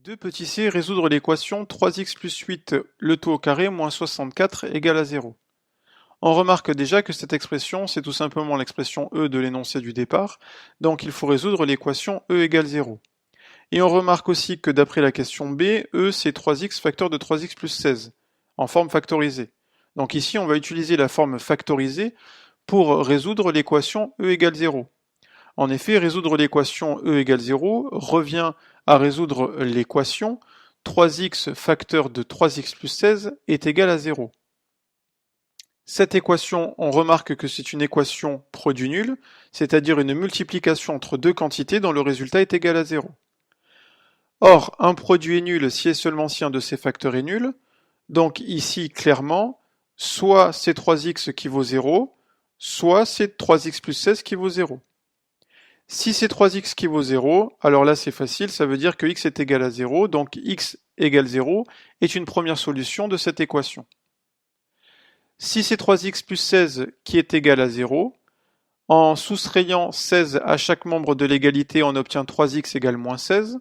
2 petits c, résoudre l'équation 3x plus 8 le tout au carré moins 64 égale à 0. On remarque déjà que cette expression, c'est tout simplement l'expression e de l'énoncé du départ, donc il faut résoudre l'équation e égale 0. Et on remarque aussi que d'après la question B, e c'est 3x facteur de 3x plus 16, en forme factorisée. Donc ici, on va utiliser la forme factorisée pour résoudre l'équation e égale 0. En effet, résoudre l'équation e égale 0 revient à résoudre l'équation 3x facteur de 3x plus 16 est égal à 0. Cette équation, on remarque que c'est une équation produit nul, c'est-à-dire une multiplication entre deux quantités dont le résultat est égal à 0. Or, un produit est nul si et seulement si un de ses facteurs est nul, donc ici, clairement, soit c'est 3x qui vaut 0, soit c'est 3x plus 16 qui vaut 0. Si c'est 3x qui vaut 0, alors là c'est facile, ça veut dire que x est égal à 0, donc x égale 0 est une première solution de cette équation. Si c'est 3x plus 16 qui est égal à 0, en soustrayant 16 à chaque membre de l'égalité, on obtient 3x égale moins 16,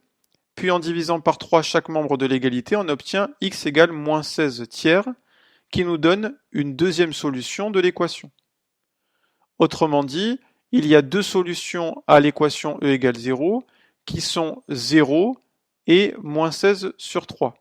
puis en divisant par 3 chaque membre de l'égalité, on obtient x égale moins 16 tiers, qui nous donne une deuxième solution de l'équation. Autrement dit, il y a deux solutions à l'équation e égale 0 qui sont 0 et moins 16 sur 3.